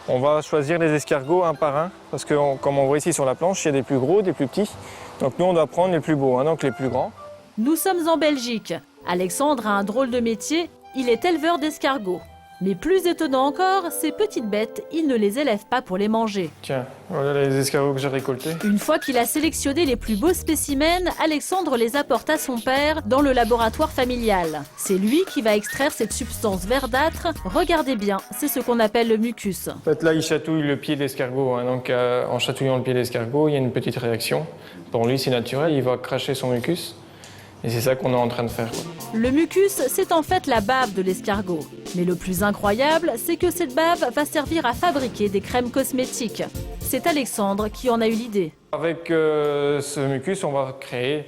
On va choisir les escargots un par un, parce que comme on voit ici sur la planche, il y a des plus gros, des plus petits. Donc nous, on doit prendre les plus beaux, hein, donc les plus grands. Nous sommes en Belgique. Alexandre a un drôle de métier, il est éleveur d'escargots. Mais plus étonnant encore, ces petites bêtes, il ne les élève pas pour les manger. Tiens, voilà les escargots que j'ai récoltés. Une fois qu'il a sélectionné les plus beaux spécimens, Alexandre les apporte à son père dans le laboratoire familial. C'est lui qui va extraire cette substance verdâtre. Regardez bien, c'est ce qu'on appelle le mucus. En fait, là, il chatouille le pied de l'escargot. Hein, donc, en chatouillant le pied de l'escargot, il y a une petite réaction. Pour lui, c'est naturel, il va cracher son mucus. Et c'est ça qu'on est en train de faire. Le mucus, c'est en fait la bave de l'escargot. Mais le plus incroyable, c'est que cette bave va servir à fabriquer des crèmes cosmétiques. C'est Alexandre qui en a eu l'idée. Avec ce mucus, on va créer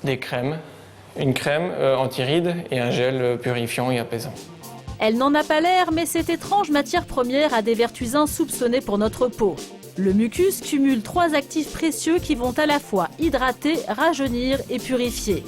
des crèmes. Une crème anti-rides et un gel purifiant et apaisant. Elle n'en a pas l'air, mais cette étrange matière première a des vertus insoupçonnées pour notre peau. Le mucus cumule 3 actifs précieux qui vont à la fois hydrater, rajeunir et purifier.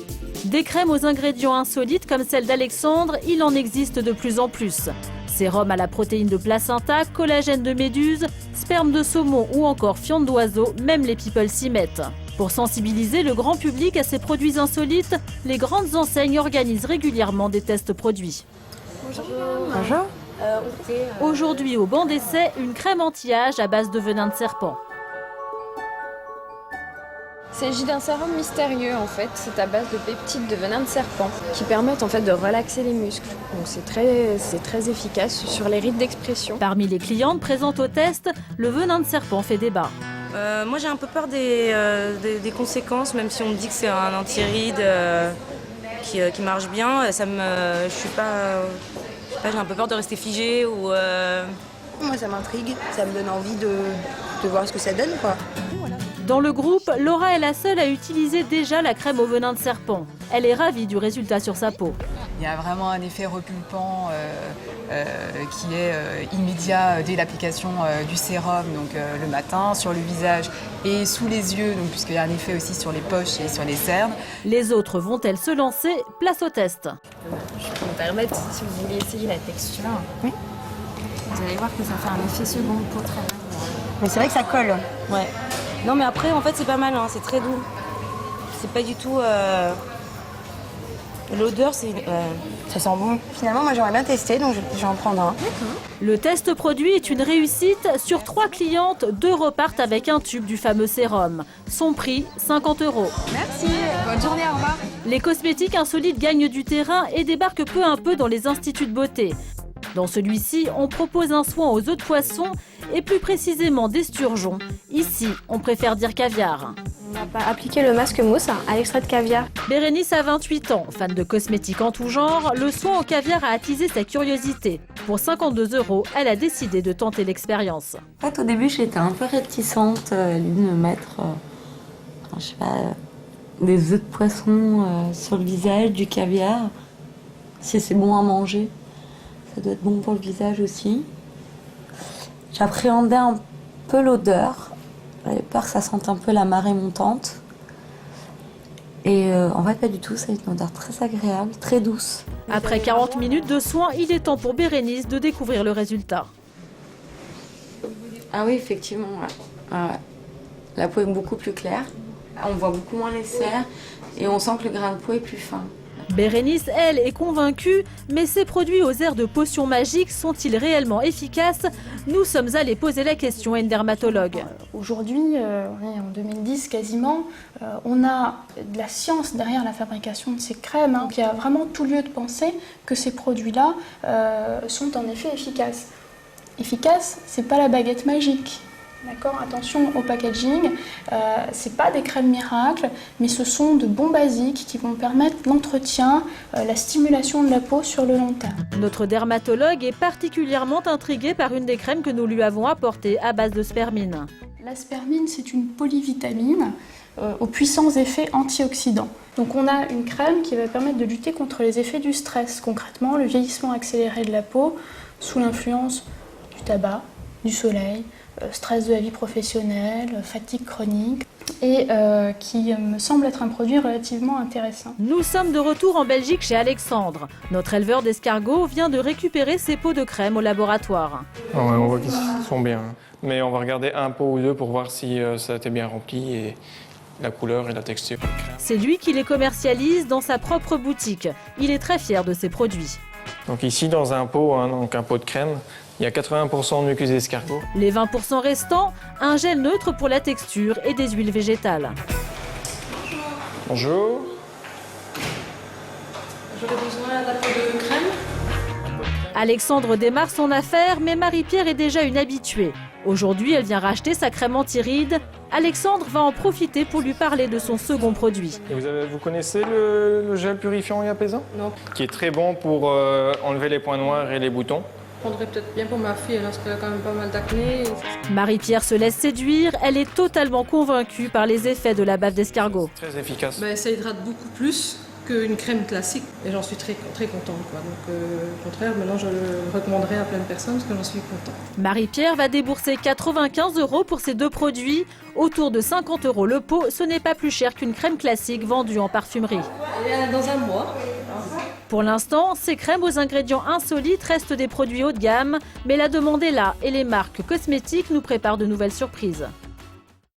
Des crèmes aux ingrédients insolites comme celle d'Alexandre, il en existe de plus en plus. Sérum à la protéine de placenta, collagène de méduse, sperme de saumon ou encore fiente d'oiseau, même les people s'y mettent. Pour sensibiliser le grand public à ces produits insolites, les grandes enseignes organisent régulièrement des tests produits. Bonjour. Bonjour. Aujourd'hui, au banc d'essai, une crème anti-âge à base de venin de serpent. Il s'agit d'un sérum mystérieux en fait, c'est à base de peptides de venin de serpent qui permettent en fait de relaxer les muscles. Donc c'est très efficace sur les rides d'expression. Parmi les clientes présentes au test, le venin de serpent fait débat. Moi j'ai un peu peur des conséquences, même si on me dit que c'est un anti-ride qui marche bien, j'ai un peu peur de rester figée ou... Moi ça m'intrigue, ça me donne envie de voir ce que ça donne quoi. Dans le groupe, Laura est la seule à utiliser déjà la crème au venin de serpent. Elle est ravie du résultat sur sa peau. Il y a vraiment un effet repulpant qui est immédiat dès l'application du sérum, donc le matin, sur le visage et sous les yeux, donc, puisqu'il y a un effet aussi sur les poches et sur les cernes. Les autres vont-elles se lancer? Place au test. Je peux me permettre, si vous voulez essayer la texture, Oui. vous allez voir que ça fait un effet seconde peau très bien. Mais c'est vrai que ça colle. Ouais. Non mais après en fait c'est pas mal, hein, c'est très doux. C'est pas du tout... L'odeur c'est... Ça sent bon. Finalement moi j'aurais bien testé donc je vais en prendre un. Le test produit est une réussite. Sur 3 clientes, 2 repartent avec un tube du fameux sérum. Son prix, 50 €. Merci, bonne journée, au revoir. Les cosmétiques insolites gagnent du terrain et débarquent peu à peu dans les instituts de beauté. Dans celui-ci, on propose un soin aux œufs de poisson et plus précisément d'esturgeon. Ici, on préfère dire caviar. On n'a pas appliqué le masque mousse à l'extrait de caviar. Bérénice a 28 ans, fan de cosmétiques en tout genre, le soin au caviar a attisé sa curiosité. Pour 52 €, elle a décidé de tenter l'expérience. En fait, au début, j'étais un peu réticente à lui de me mettre des œufs de poisson sur le visage, du caviar. Si c'est bon à manger, ça doit être bon pour le visage aussi. J'appréhendais un peu l'odeur. J'avais peur que ça sente un peu la marée montante. Et en fait, pas du tout. Ça a une odeur très agréable, très douce. Après 40 minutes de soins, il est temps pour Bérénice de découvrir le résultat. Ah oui, effectivement, ouais. Ah ouais. La peau est beaucoup plus claire. On voit beaucoup moins les cernes et on sent que le grain de peau est plus fin. Bérénice, elle, est convaincue, mais ces produits aux airs de potions magiques sont-ils réellement efficaces? Nous sommes allés poser la question à une dermatologue. Aujourd'hui, on est en 2010 quasiment, on a de la science derrière la fabrication de ces crèmes. Donc il y a vraiment tout lieu de penser que ces produits-là sont en effet efficaces. Efficace, c'est pas la baguette magique. D'accord, attention au packaging, c'est pas des crèmes miracles, mais ce sont de bons basiques qui vont permettre l'entretien, la stimulation de la peau sur le long terme. Notre dermatologue est particulièrement intriguée par une des crèmes que nous lui avons apportées à base de spermine. La spermine, c'est une polyvitamine aux puissants effets antioxydants. Donc on a une crème qui va permettre de lutter contre les effets du stress, concrètement le vieillissement accéléré de la peau sous l'influence du tabac, du soleil, stress de la vie professionnelle, fatigue chronique. et qui me semble être un produit relativement intéressant. Nous sommes de retour en Belgique chez Alexandre. Notre éleveur d'escargots vient de récupérer ses pots de crème au laboratoire. Ah ouais, on voit qu'ils sont bien. Mais on va regarder un pot ou deux pour voir si ça a été bien rempli et la couleur et la texture. C'est lui qui les commercialise dans sa propre boutique. Il est très fier de ses produits. Donc ici, dans un pot, donc un pot de crème, il y a 80% de mucus d'escargot. Les 20% restants, un gel neutre pour la texture et des huiles végétales. Bonjour. J'aurais besoin d'un peu de crème. Alexandre démarre son affaire, mais Marie-Pierre est déjà une habituée. Aujourd'hui, elle vient racheter sa crème anti-rides. Alexandre va en profiter pour lui parler de son second produit. Et vous connaissez le gel purifiant et apaisant? Non. Qui est très bon pour enlever les points noirs et les boutons. Je prendrais peut-être bien pour ma fille, parce qu'elle a quand même pas mal d'acné. Marie-Pierre se laisse séduire. Elle est totalement convaincue par les effets de la bave d'escargot. Très efficace. Ça hydrate beaucoup plus qu'une crème classique et j'en suis très contente. Donc au contraire, maintenant je le recommanderais à plein de personnes parce que j'en suis contente. Marie-Pierre va débourser 95 € pour ces deux produits. Autour de 50 € le pot, ce n'est pas plus cher qu'une crème classique vendue en parfumerie. Et dans un mois. Pour l'instant, ces crèmes aux ingrédients insolites restent des produits haut de gamme, mais la demande est là et les marques cosmétiques nous préparent de nouvelles surprises.